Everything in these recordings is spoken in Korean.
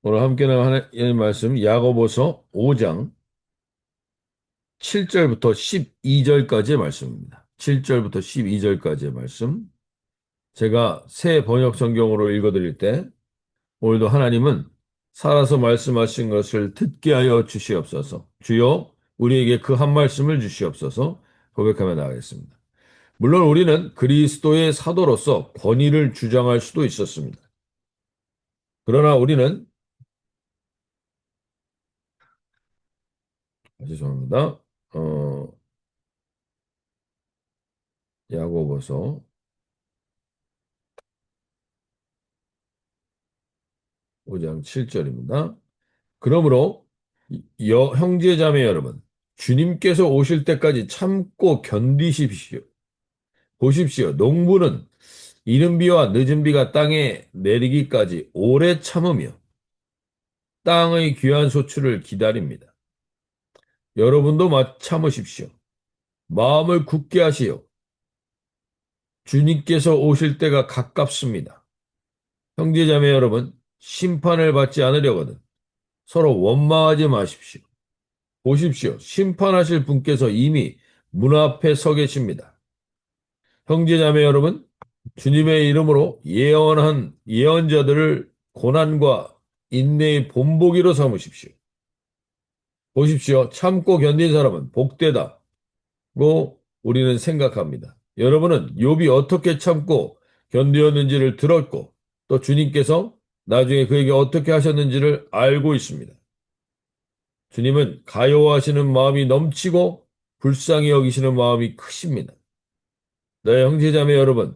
오늘 함께 나누는 말씀 야고보서 5장 7절부터 12절까지의 말씀입니다. 7절부터 12절까지의 말씀. 제가 새 번역 성경으로 읽어드릴 때 오늘도 하나님은 살아서 말씀하신 것을 듣게 하여 주시옵소서. 주여 우리에게 그 한 말씀을 주시옵소서. 고백하며 나가겠습니다. 물론 우리는 그리스도의 사도로서 권위를 주장할 수도 있었습니다. 그러나 우리는 죄송합니다. 야고보서 5장 7절입니다. 그러므로 형제자매 여러분, 주님께서 오실 때까지 참고 견디십시오. 보십시오. 농부는 이른 비와 늦은 비가 땅에 내리기까지 오래 참으며 땅의 귀한 소출을 기다립니다. 여러분도 참으십시오. 마음을 굳게 하시오. 주님께서 오실 때가 가깝습니다. 형제자매 여러분, 심판을 받지 않으려거든 서로 원망하지 마십시오. 보십시오. 심판하실 분께서 이미 문 앞에 서 계십니다. 형제자매 여러분, 주님의 이름으로 예언한 예언자들을 고난과 인내의 본보기로 삼으십시오. 보십시오. 참고 견딘 사람은 복되다고 우리는 생각합니다. 여러분은 욥이 어떻게 참고 견디었는지를 들었고 또 주님께서 나중에 그에게 어떻게 하셨는지를 알고 있습니다. 주님은 가요하시는 마음이 넘치고 불쌍히 여기시는 마음이 크십니다. 네, 형제자매 여러분,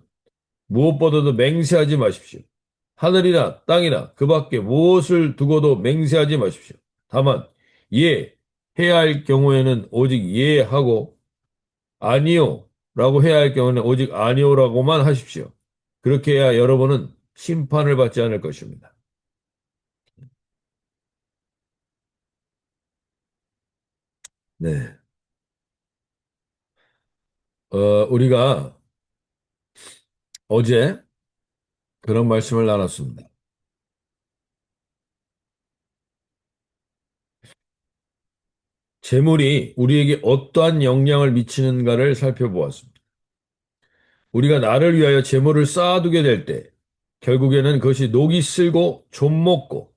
무엇보다도 맹세하지 마십시오. 하늘이나 땅이나 그 밖에 무엇을 두고도 맹세하지 마십시오. 다만, 예, 해야 할 경우에는 오직 예 하고, 아니요 라고 해야 할 경우는 오직 아니요라고만 하십시오. 그렇게 해야 여러분은 심판을 받지 않을 것입니다. 네. 우리가 어제 그런 말씀을 나눴습니다. 재물이 우리에게 어떠한 영향을 미치는가를 살펴보았습니다. 우리가 나를 위하여 재물을 쌓아두게 될 때, 결국에는 그것이 녹이 슬고 좀 먹고,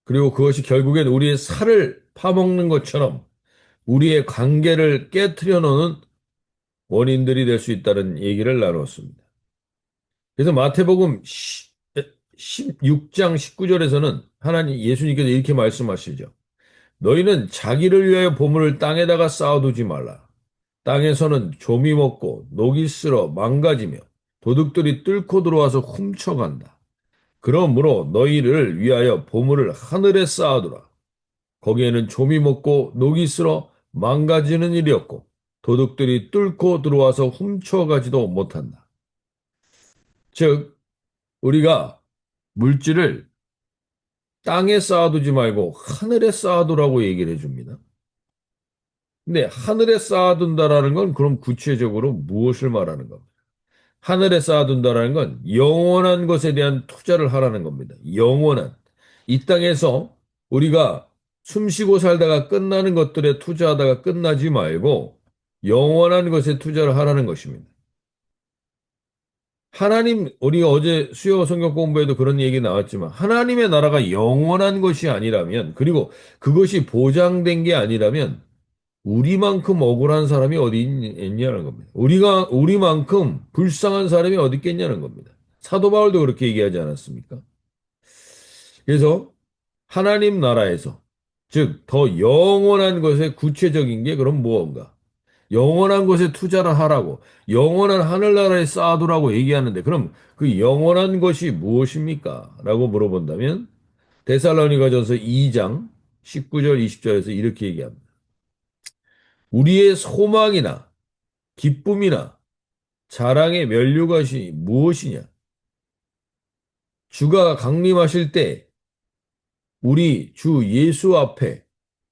그리고 그것이 결국엔 우리의 살을 파먹는 것처럼 우리의 관계를 깨트려 놓는 원인들이 될 수 있다는 얘기를 나눴습니다. 그래서 마태복음 16장 19절에서는 하나님 예수님께서 이렇게 말씀하시죠. 너희는 자기를 위하여 보물을 땅에다가 쌓아두지 말라. 땅에서는 좀이 먹고 녹이 쓸어 망가지며 도둑들이 뚫고 들어와서 훔쳐간다. 그러므로 너희를 위하여 보물을 하늘에 쌓아두라. 거기에는 좀이 먹고 녹이 쓸어 망가지는 일이 없고 도둑들이 뚫고 들어와서 훔쳐가지도 못한다. 즉, 우리가 물질을 땅에 쌓아두지 말고 하늘에 쌓아두라고 얘기를 해줍니다. 근데 하늘에 쌓아둔다라는 건 그럼 구체적으로 무엇을 말하는 겁니까? 하늘에 쌓아둔다라는 건 영원한 것에 대한 투자를 하라는 겁니다. 영원한. 이 땅에서 우리가 숨쉬고 살다가 끝나는 것들에 투자하다가 끝나지 말고 영원한 것에 투자를 하라는 것입니다. 우리가 어제 수요 성경 공부에도 그런 얘기 나왔지만, 하나님의 나라가 영원한 것이 아니라면, 그리고 그것이 보장된 게 아니라면, 우리만큼 억울한 사람이 어디 있냐는 겁니다. 우리만큼 불쌍한 사람이 어디 있겠냐는 겁니다. 사도 바울도 그렇게 얘기하지 않았습니까? 그래서 하나님 나라에서, 즉, 더 영원한 것의 구체적인 게 그럼 무언가? 영원한 것에 투자를 하라고, 영원한 하늘나라에 쌓아두라고 얘기하는데, 그럼 그 영원한 것이 무엇입니까? 라고 물어본다면, 데살로니가전서 2장 19절, 20절에서 이렇게 얘기합니다. 우리의 소망이나 기쁨이나 자랑의 면류관이 무엇이냐? 주가 강림하실 때 우리 주 예수 앞에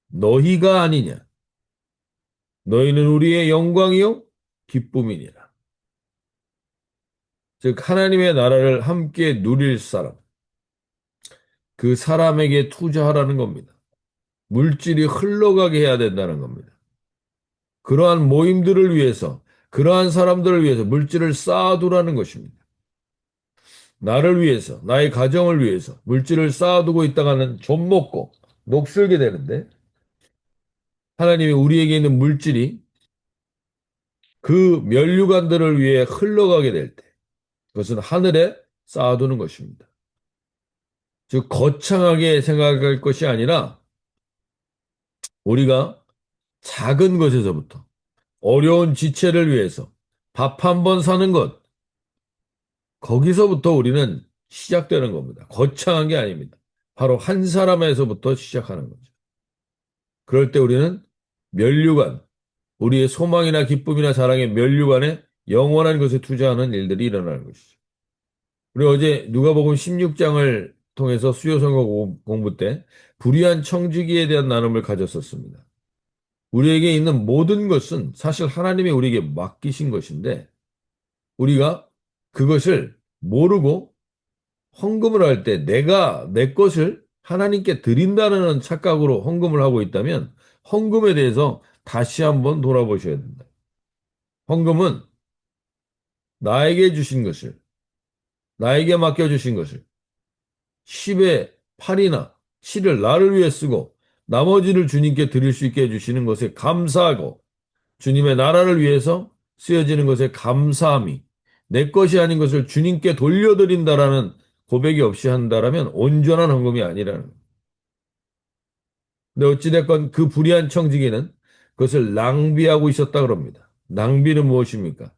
너희가 아니냐? 너희는 우리의 영광이요 기쁨이니라. 즉 하나님의 나라를 함께 누릴 사람, 그 사람에게 투자하라는 겁니다. 물질이 흘러가게 해야 된다는 겁니다. 그러한 모임들을 위해서, 그러한 사람들을 위해서 물질을 쌓아두라는 것입니다. 나를 위해서, 나의 가정을 위해서 물질을 쌓아두고 있다가는 좀 먹고 녹슬게 되는데, 하나님이 우리에게 있는 물질이 그 면류관들을 위해 흘러가게 될 때, 그것은 하늘에 쌓아두는 것입니다. 즉, 거창하게 생각할 것이 아니라 우리가 작은 것에서부터 어려운 지체를 위해서 밥 한 번 사는 것, 거기서부터 우리는 시작되는 겁니다. 거창한 게 아닙니다. 바로 한 사람에서부터 시작하는 거죠. 그럴 때 우리는 면류관, 우리의 소망이나 기쁨이나 자랑의 면류관에 영원한 것에 투자하는 일들이 일어나는 것이죠. 우리 어제 누가복음 16장을 통해서 수요성경 공부 때 불의한 청지기에 대한 나눔을 가졌었습니다. 우리에게 있는 모든 것은 사실 하나님이 우리에게 맡기신 것인데 우리가 그것을 모르고 헌금을 할 때 내가 내 것을 하나님께 드린다는 착각으로 헌금을 하고 있다면 헌금에 대해서 다시 한번 돌아보셔야 된다. 헌금은 나에게 주신 것을, 나에게 맡겨주신 것을 10의 8이나 7을 나를 위해 쓰고 나머지를 주님께 드릴 수 있게 해주시는 것에 감사하고 주님의 나라를 위해서 쓰여지는 것에 감사함이 내 것이 아닌 것을 주님께 돌려드린다라는 고백이 없이 한다라면 온전한 헌금이 아니라는 거예요. 근데 어찌됐건 그 불의한 청지기는 그것을 낭비하고 있었다 그럽니다. 낭비는 무엇입니까?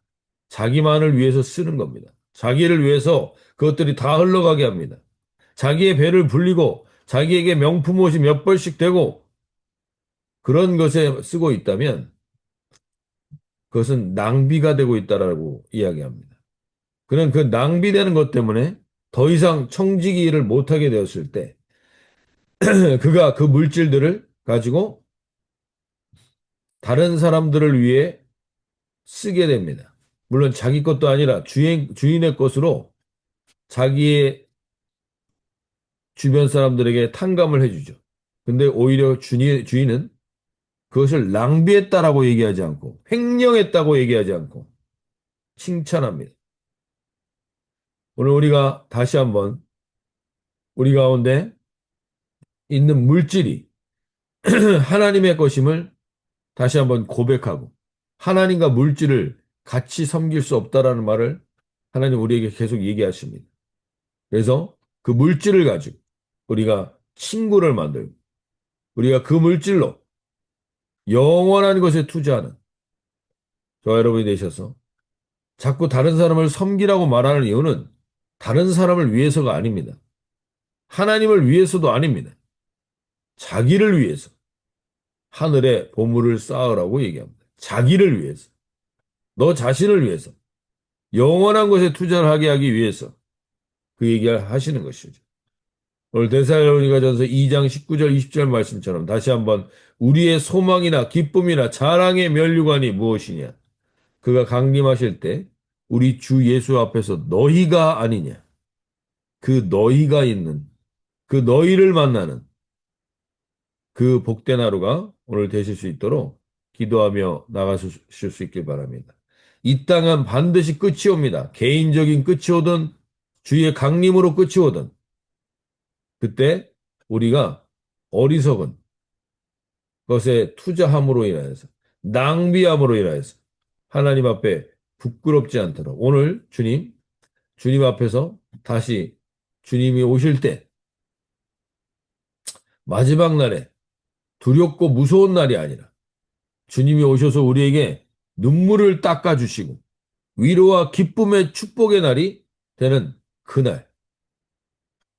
자기만을 위해서 쓰는 겁니다. 자기를 위해서 그것들이 다 흘러가게 합니다. 자기의 배를 불리고 자기에게 명품 옷이 몇 벌씩 되고 그런 것에 쓰고 있다면 그것은 낭비가 되고 있다라고 이야기합니다. 그는 그 낭비되는 것 때문에 더 이상 청지기 일을 못하게 되었을 때 그가 그 물질들을 가지고 다른 사람들을 위해 쓰게 됩니다. 물론 자기 것도 아니라 주인의 것으로 자기의 주변 사람들에게 탕감을 해주죠. 근데 오히려 주인은 그것을 낭비했다라고 얘기하지 않고 횡령했다고 얘기하지 않고 칭찬합니다. 오늘 우리가 다시 한번 우리 가운데 있는 물질이 하나님의 것임을 다시 한번 고백하고 하나님과 물질을 같이 섬길 수 없다라는 말을 하나님 우리에게 계속 얘기하십니다. 그래서 그 물질을 가지고 우리가 친구를 만들고 우리가 그 물질로 영원한 것에 투자하는 저와 여러분이 되셔서 자꾸 다른 사람을 섬기라고 말하는 이유는 다른 사람을 위해서가 아닙니다. 하나님을 위해서도 아닙니다. 자기를 위해서 하늘에 보물을 쌓으라고 얘기합니다. 자기를 위해서, 너 자신을 위해서, 영원한 것에 투자를 하게 하기 위해서 그 얘기를 하시는 것이죠. 오늘 데살로니가전서 2장 19절 20절 말씀처럼 다시 한번 우리의 소망이나 기쁨이나 자랑의 면류관이 무엇이냐? 그가 강림하실 때 우리 주 예수 앞에서 너희가 아니냐? 그 너희가 있는 그 너희를 만나는 그 복된 하루가 오늘 되실 수 있도록 기도하며 나가실 수 있길 바랍니다. 이 땅은 반드시 끝이 옵니다. 개인적인 끝이 오든 주의 강림으로 끝이 오든 그때 우리가 어리석은 것에 투자함으로 인하여서 낭비함으로 인하여서 하나님 앞에 부끄럽지 않도록 오늘 주님 앞에서 다시 주님이 오실 때 마지막 날에 두렵고 무서운 날이 아니라 주님이 오셔서 우리에게 눈물을 닦아주시고 위로와 기쁨의 축복의 날이 되는 그날.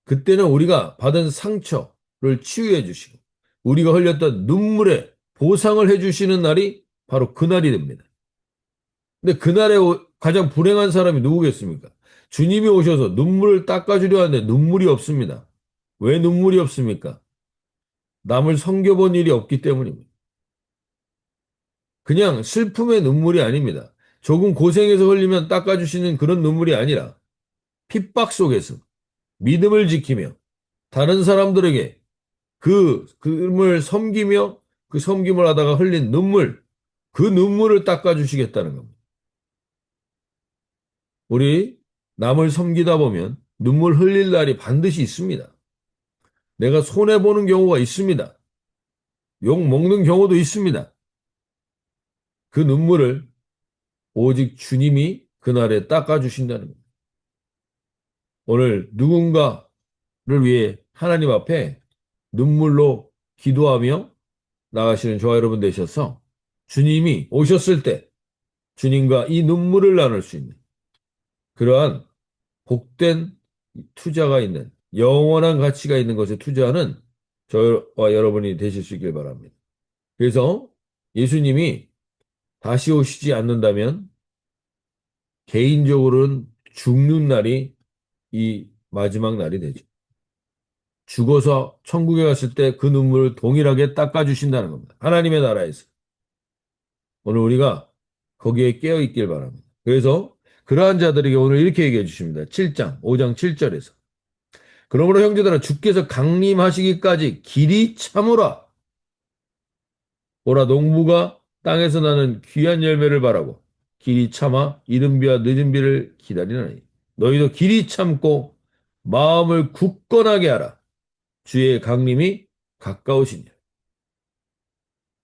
그때는 우리가 받은 상처를 치유해 주시고 우리가 흘렸던 눈물에 보상을 해 주시는 날이 바로 그날이 됩니다. 근데 그날에 가장 불행한 사람이 누구겠습니까? 주님이 오셔서 눈물을 닦아주려 하는데 눈물이 없습니다. 왜 눈물이 없습니까? 남을 섬겨본 일이 없기 때문입니다. 그냥 슬픔의 눈물이 아닙니다. 조금 고생해서 흘리면 닦아주시는 그런 눈물이 아니라 핍박 속에서 믿음을 지키며 다른 사람들에게 그을 섬기며 그 섬김을 하다가 흘린 눈물, 그 눈물을 닦아주시겠다는 겁니다. 우리 남을 섬기다 보면 눈물 흘릴 날이 반드시 있습니다. 내가 손해보는 경우가 있습니다. 욕 먹는 경우도 있습니다. 그 눈물을 오직 주님이 그날에 닦아주신다는 겁니다. 오늘 누군가를 위해 하나님 앞에 눈물로 기도하며 나가시는 저와 여러분 되셔서 주님이 오셨을 때 주님과 이 눈물을 나눌 수 있는 그러한 복된 투자가 있는 영원한 가치가 있는 것에 투자하는 저와 여러분이 되실 수 있길 바랍니다. 그래서 예수님이 다시 오시지 않는다면 개인적으로는 죽는 날이 이 마지막 날이 되죠. 죽어서 천국에 갔을 때 그 눈물을 동일하게 닦아주신다는 겁니다. 하나님의 나라에서. 오늘 우리가 거기에 깨어 있길 바랍니다. 그래서 그러한 자들에게 오늘 이렇게 얘기해 주십니다. 7장, 5장 7절에서. 그러므로 형제들아 주께서 강림하시기까지 길이 참으라. 보라 농부가 땅에서 나는 귀한 열매를 바라고 길이 참아 이른 비와 늦은 비를 기다리나니 너희도 길이 참고 마음을 굳건하게 하라. 주의 강림이 가까우시니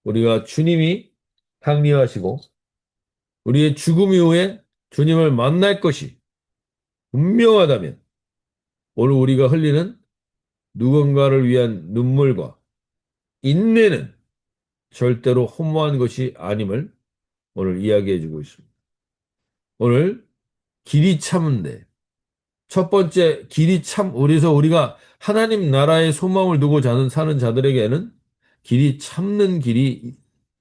우리가 주님이 강림하시고 우리의 죽음 이후에 주님을 만날 것이 분명하다면 오늘 우리가 흘리는 누군가를 위한 눈물과 인내는 절대로 허무한 것이 아님을 오늘 이야기해 주고 있습니다. 오늘 길이 참은데 첫 번째 길이 참 그래서 우리가 하나님 나라의 소망을 두고 사는 자들에게는 길이 참는 길이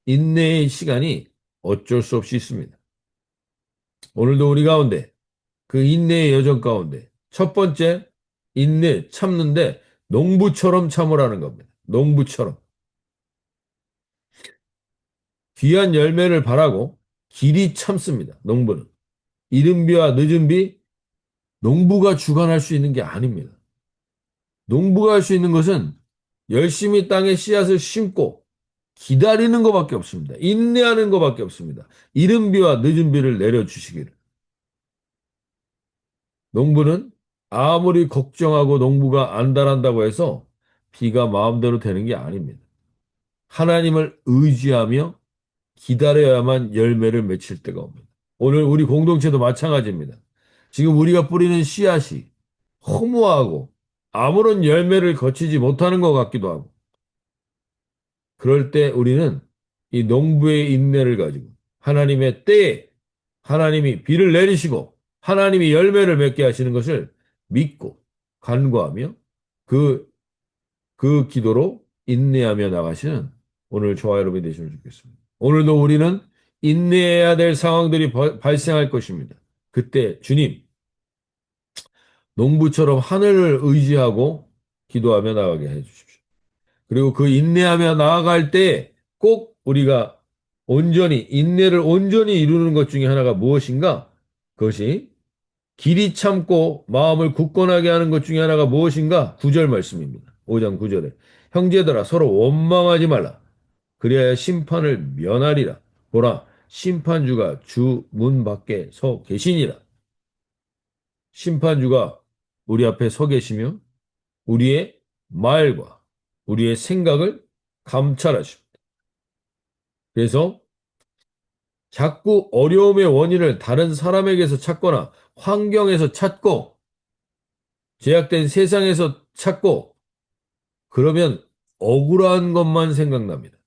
인내의 시간이 어쩔 수 없이 있습니다. 오늘도 우리 가운데 그 인내의 여정 가운데 첫 번째 인내 참는데 농부처럼 참으라는 겁니다. 농부처럼 귀한 열매를 바라고 길이 참습니다. 농부는 이른 비와 늦은 비 농부가 주관할 수 있는 게 아닙니다. 농부가 할 수 있는 것은 열심히 땅에 씨앗을 심고 기다리는 것밖에 없습니다. 인내하는 것밖에 없습니다. 이른 비와 늦은 비를 내려주시기를. 농부는 아무리 걱정하고 농부가 안달한다고 해서 비가 마음대로 되는 게 아닙니다. 하나님을 의지하며 기다려야만 열매를 맺힐 때가 옵니다. 오늘 우리 공동체도 마찬가지입니다. 지금 우리가 뿌리는 씨앗이 허무하고 아무런 열매를 거치지 못하는 것 같기도 하고 그럴 때 우리는 이 농부의 인내를 가지고 하나님의 때에 하나님이 비를 내리시고 하나님이 열매를 맺게 하시는 것을 믿고 간구하며 그, 그 기도로 인내하며 나가시는 오늘 저와 여러분이 되시면 좋겠습니다. 오늘도 우리는 인내해야 될 상황들이 발생할 것입니다. 그때 주님, 농부처럼 하늘을 의지하고 기도하며 나가게 해 주십시오. 그리고 그 인내하며 나아갈 때 꼭 우리가 인내를 온전히 이루는 것 중에 하나가 무엇인가? 그것이 길이 참고 마음을 굳건하게 하는 것 중에 하나가 무엇인가? 9절 말씀입니다. 5장 9절에. 형제들아 서로 원망하지 말라. 그리하여 심판을 면하리라. 보라, 심판주가 주 문 밖에 서 계시니라. 심판주가 우리 앞에 서 계시며 우리의 말과 우리의 생각을 감찰하십니다. 그래서 자꾸 어려움의 원인을 다른 사람에게서 찾거나 환경에서 찾고 제약된 세상에서 찾고 그러면 억울한 것만 생각납니다.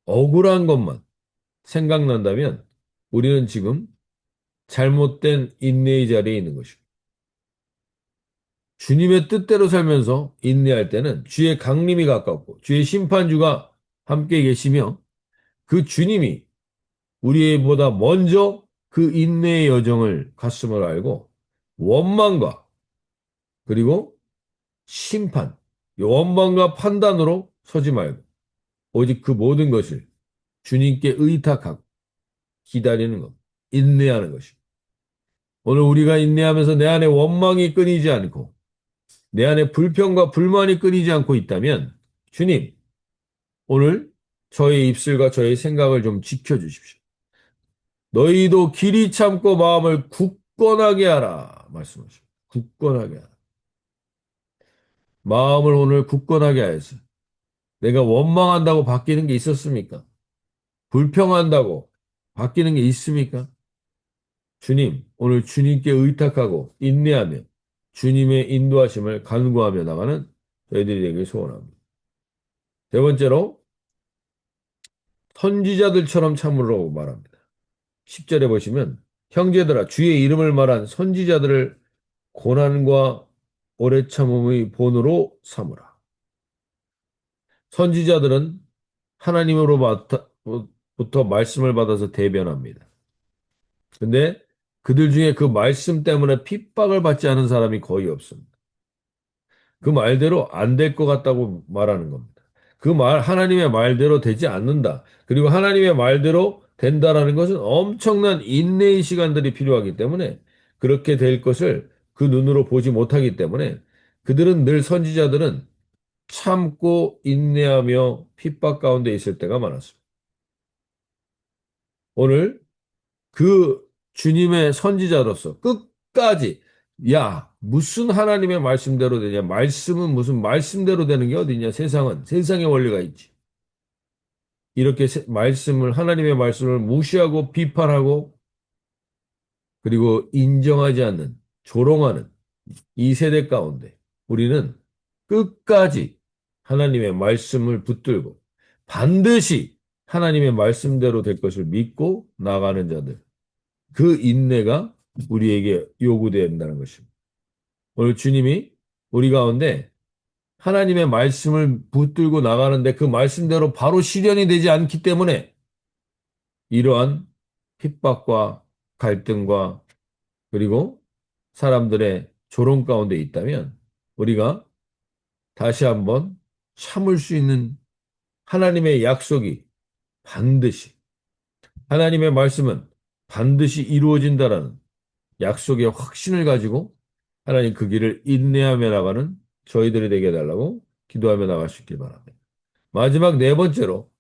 억울한 것만 생각난다면 우리는 지금 잘못된 인내의 자리에 있는 것입니다. 주님의 뜻대로 살면서 인내할 때는 주의 강림이 가깝고 주의 심판주가 함께 계시며 그 주님이 우리보다 먼저 그 인내의 여정을 갔음을 알고 원망과 그리고 심판, 원망과 판단으로 서지 말고 오직 그 모든 것을 주님께 의탁하고 기다리는 것, 인내하는 것입니다. 오늘 우리가 인내하면서 내 안에 원망이 끊이지 않고 내 안에 불평과 불만이 끊이지 않고 있다면 주님, 오늘 저의 입술과 저의 생각을 좀 지켜주십시오. 너희도 길이 참고 마음을 굳건하게 하라. 말씀하십니다. 굳건하게 하라. 마음을 오늘 굳건하게 하여서 내가 원망한다고 바뀌는 게 있었습니까? 불평한다고 바뀌는 게 있습니까? 주님, 오늘 주님께 의탁하고 인내하며 주님의 인도하심을 간구하며 나가는 저희들이 되길 소원합니다. 세 번째로 선지자들처럼 참으라고 말합니다. 10절에 보시면 형제들아 주의 이름을 말한 선지자들을 고난과 오래 참음의 본으로 삼으라. 선지자들은 하나님으로부터 말씀을 받아서 대변합니다. 근데 그들 중에 그 말씀 때문에 핍박을 받지 않은 사람이 거의 없습니다. 그 말대로 안 될 것 같다고 말하는 겁니다. 그 말, 하나님의 말대로 되지 않는다. 그리고 하나님의 말대로 된다라는 것은 엄청난 인내의 시간들이 필요하기 때문에 그렇게 될 것을 그 눈으로 보지 못하기 때문에 그들은 늘 선지자들은 참고 인내하며 핍박 가운데 있을 때가 많았습니다. 오늘 그 주님의 선지자로서 끝까지 야, 무슨 하나님의 말씀대로 되냐? 말씀은 무슨 말씀대로 되는 게 어디냐? 세상은 세상의 원리가 있지. 이렇게 말씀을 하나님의 말씀을 무시하고 비판하고 그리고 인정하지 않는 조롱하는 이 세대 가운데 우리는 끝까지 하나님의 말씀을 붙들고 반드시 하나님의 말씀대로 될 것을 믿고 나가는 자들. 그 인내가 우리에게 요구된다는 것입니다. 오늘 주님이 우리 가운데 하나님의 말씀을 붙들고 나가는데 그 말씀대로 바로 실현이 되지 않기 때문에 이러한 핍박과 갈등과 그리고 사람들의 조롱 가운데 있다면 우리가 다시 한번 참을 수 있는 하나님의 약속이 반드시 하나님의 말씀은 반드시 이루어진다라는 약속의 확신을 가지고 하나님 그 길을 인내하며 나가는 저희들이 되게 해달라고 기도하며 나갈 수 있길 바랍니다. 마지막 네 번째로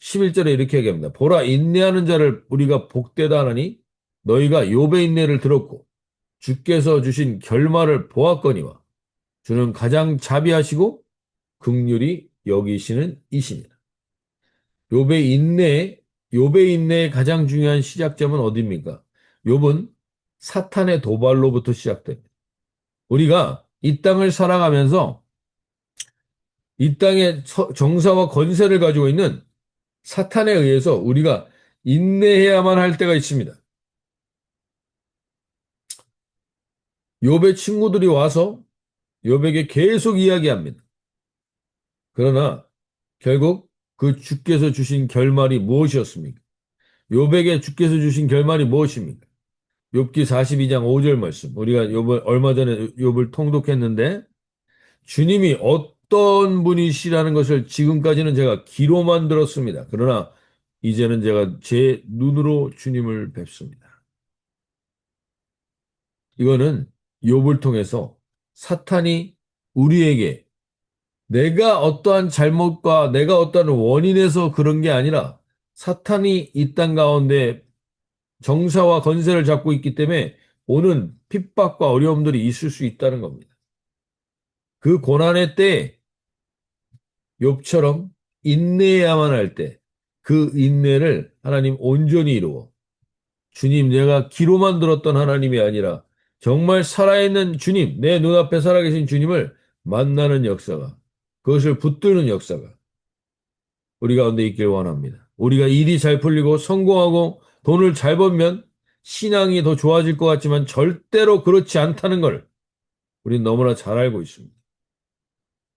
11절에 이렇게 얘기합니다. 보라 인내하는 자를 우리가 복되다 하나니 너희가 욥의 인내를 들었고 주께서 주신 결말을 보았거니와 주는 가장 자비하시고 긍휼히 여기시는 이시니라. 욥의 인내, 욥의 인내의 가장 중요한 시작점은 어디입니까? 욥은 사탄의 도발로부터 시작됩니다. 우리가 이 땅을 살아가면서 이 땅의 정사와 권세를 가지고 있는 사탄에 의해서 우리가 인내해야만 할 때가 있습니다. 욥의 친구들이 와서 욥에게 계속 이야기합니다. 그러나 결국 그 주께서 주신 결말이 무엇이었습니까? 욥에게 주께서 주신 결말이 무엇입니까? 욥기 42장 5절 말씀. 우리가 욥을 얼마 전에 욥을 통독했는데 주님이 어떤 분이시라는 것을 지금까지는 제가 귀로만 들었습니다. 그러나 이제는 제가 제 눈으로 주님을 뵙습니다. 이거는 욥을 통해서 사탄이 우리에게 내가 어떠한 잘못과 내가 어떠한 원인에서 그런 게 아니라 사탄이 이 땅 가운데 정사와 건세를 잡고 있기 때문에 오는 핍박과 어려움들이 있을 수 있다는 겁니다. 그 고난의 때에 욥처럼 인내해야만 할 때 그 인내를 하나님 온전히 이루어 주님 내가 귀로만 들었던 하나님이 아니라 정말 살아있는 주님 내 눈앞에 살아계신 주님을 만나는 역사가 그것을 붙드는 역사가 우리 가운데 있길 원합니다. 우리가 일이 잘 풀리고 성공하고 돈을 잘 벌면 신앙이 더 좋아질 것 같지만 절대로 그렇지 않다는 걸 우리는 너무나 잘 알고 있습니다.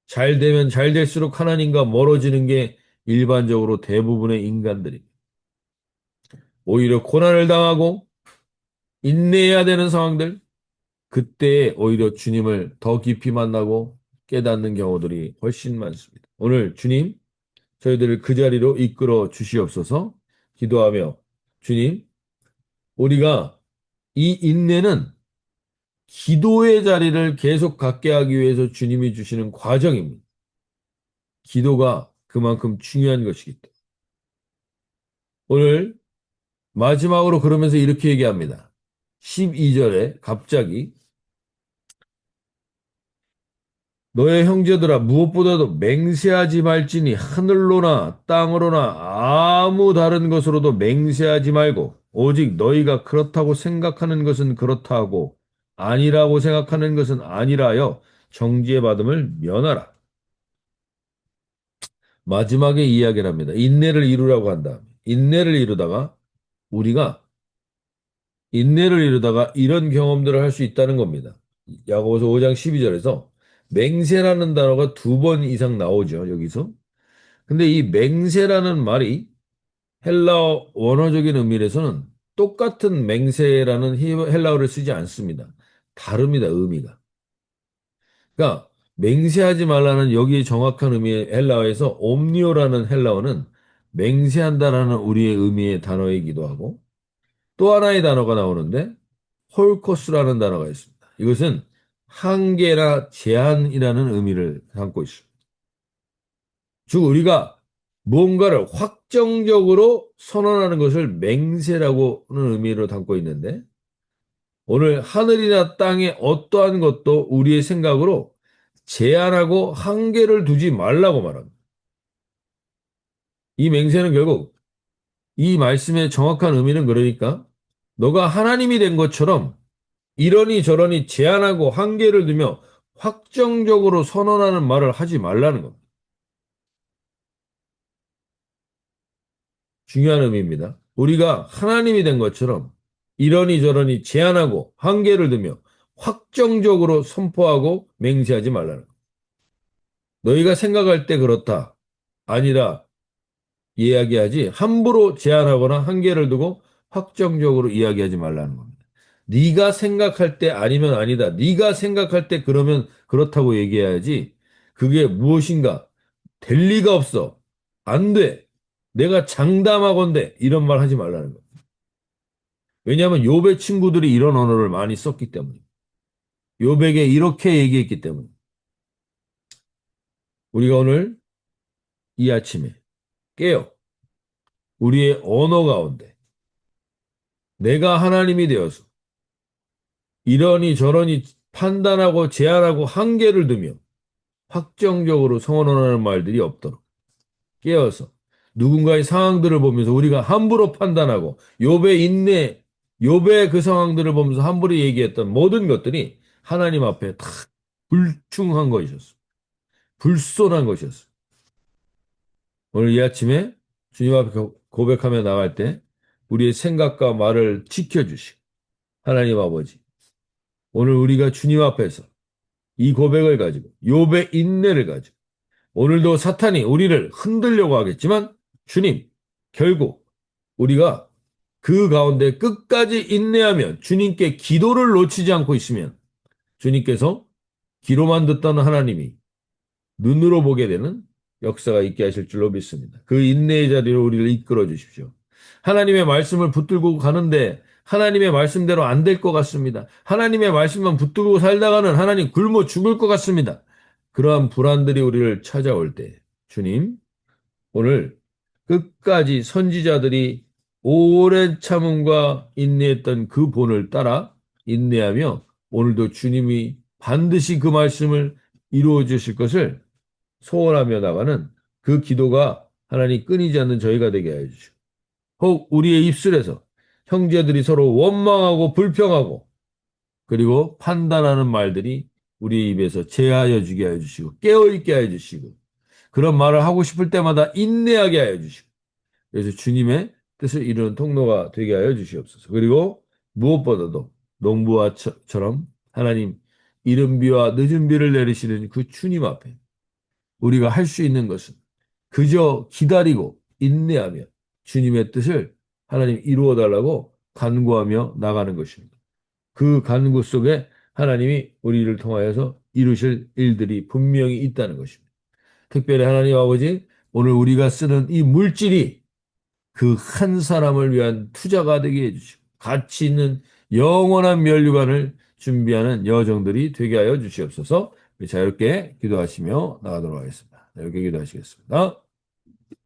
잘 되면 잘 될수록 하나님과 멀어지는 게 일반적으로 대부분의 인간들입니다. 오히려 고난을 당하고 인내해야 되는 상황들, 그때 오히려 주님을 더 깊이 만나고 깨닫는 경우들이 훨씬 많습니다. 오늘 주님, 저희들을 그 자리로 이끌어 주시옵소서 기도하며 주님, 우리가 이 인내는 기도의 자리를 계속 갖게 하기 위해서 주님이 주시는 과정입니다. 기도가 그만큼 중요한 것이기 때문에. 오늘 마지막으로 그러면서 이렇게 얘기합니다. 12절에 갑자기 너의 형제들아 무엇보다도 맹세하지 말지니 하늘로나 땅으로나 아무 다른 것으로도 맹세하지 말고 오직 너희가 그렇다고 생각하는 것은 그렇다 하고 아니라고 생각하는 것은 아니라 하여 정지의 받음을 면하라. 마지막에 이야기를 합니다. 인내를 이루라고 한다. 인내를 이루다가 우리가 인내를 이루다가 이런 경험들을 할 수 있다는 겁니다. 야고보서 5장 12절에서 맹세라는 단어가 2번 이상 나오죠, 여기서. 근데 이 맹세라는 말이 헬라어 원어적인 의미에서는 똑같은 맹세라는 헬라어를 쓰지 않습니다. 다릅니다, 의미가. 그러니까 맹세하지 말라는 여기에 정확한 의미의 헬라어에서 옴니오라는 헬라어는 맹세한다라는 우리의 의미의 단어이기도 하고 또 하나의 단어가 나오는데 홀코스라는 단어가 있습니다. 이것은 한계나 제한이라는 의미를 담고 있습니다. 즉 우리가 무언가를 확정적으로 선언하는 것을 맹세라고는 의미로 담고 있는데 오늘 하늘이나 땅의 어떠한 것도 우리의 생각으로 제한하고 한계를 두지 말라고 말합니다. 이 맹세는 결국 이 말씀의 정확한 의미는 그러니까 너가 하나님이 된 것처럼 이러니 저러니 제한하고 한계를 두며 확정적으로 선언하는 말을 하지 말라는 겁니다. 중요한 의미입니다. 우리가 하나님이 된 것처럼 이러니 저러니 제한하고 한계를 두며 확정적으로 선포하고 맹세하지 말라는 겁니다. 너희가 생각할 때 그렇다. 아니라 이야기하지 함부로 제한하거나 한계를 두고 확정적으로 이야기하지 말라는 겁니다. 네가 생각할 때 아니면 아니다. 네가 생각할 때 그러면 그렇다고 얘기해야지. 그게 무엇인가 될 리가 없어. 안 돼. 내가 장담하건대 이런 말 하지 말라는 거예요. 왜냐하면 욥의 친구들이 이런 언어를 많이 썼기 때문에. 욥에게 이렇게 얘기했기 때문에. 우리가 오늘 이 아침에 깨어 우리의 언어 가운데 내가 하나님이 되어서 이러니 저러니 판단하고 제한하고 한계를 두며 확정적으로 선언하는 말들이 없도록 깨어서 누군가의 상황들을 보면서 우리가 함부로 판단하고 욥의 인내, 욥의 그 상황들을 보면서 함부로 얘기했던 모든 것들이 하나님 앞에 다 불충한 것이었어. 불손한 것이었어. 오늘 이 아침에 주님 앞에 고백하며 나갈 때 우리의 생각과 말을 지켜주시고 하나님 아버지 오늘 우리가 주님 앞에서 이 고백을 가지고 욥의 인내를 가지고 오늘도 사탄이 우리를 흔들려고 하겠지만 주님 결국 우리가 그 가운데 끝까지 인내하면 주님께 기도를 놓치지 않고 있으면 주님께서 귀로만 듣던 하나님이 눈으로 보게 되는 역사가 있게 하실 줄로 믿습니다. 그 인내의 자리로 우리를 이끌어 주십시오. 하나님의 말씀을 붙들고 가는데 하나님의 말씀대로 안 될 것 같습니다. 하나님의 말씀만 붙들고 살다가는 하나님 굶어 죽을 것 같습니다. 그러한 불안들이 우리를 찾아올 때 주님 오늘 끝까지 선지자들이 오랜 참음과 인내했던 그 본을 따라 인내하며 오늘도 주님이 반드시 그 말씀을 이루어 주실 것을 소원하며 나가는 그 기도가 하나님 끊이지 않는 저희가 되게 하여 주시고 혹 우리의 입술에서 형제들이 서로 원망하고 불평하고 그리고 판단하는 말들이 우리 입에서 제하여 주게 하여 주시고 깨어있게 하여 주시고 그런 말을 하고 싶을 때마다 인내하게 하여 주시고 그래서 주님의 뜻을 이루는 통로가 되게 하여 주시옵소서. 그리고 무엇보다도 농부와처럼 하나님 이른 비와 늦은 비를 내리시는 그 주님 앞에 우리가 할 수 있는 것은 그저 기다리고 인내하며 주님의 뜻을 하나님 이루어 달라고 간구하며 나가는 것입니다. 그 간구 속에 하나님이 우리를 통하여서 이루실 일들이 분명히 있다는 것입니다. 특별히 하나님 아버지 오늘 우리가 쓰는 이 물질이 그 한 사람을 위한 투자가 되게 해주시고 가치 있는 영원한 면류관을 준비하는 여정들이 되게 하여 주시옵소서. 우리 자유롭게 기도하시며 나가도록 하겠습니다. 자유롭게 기도하시겠습니다.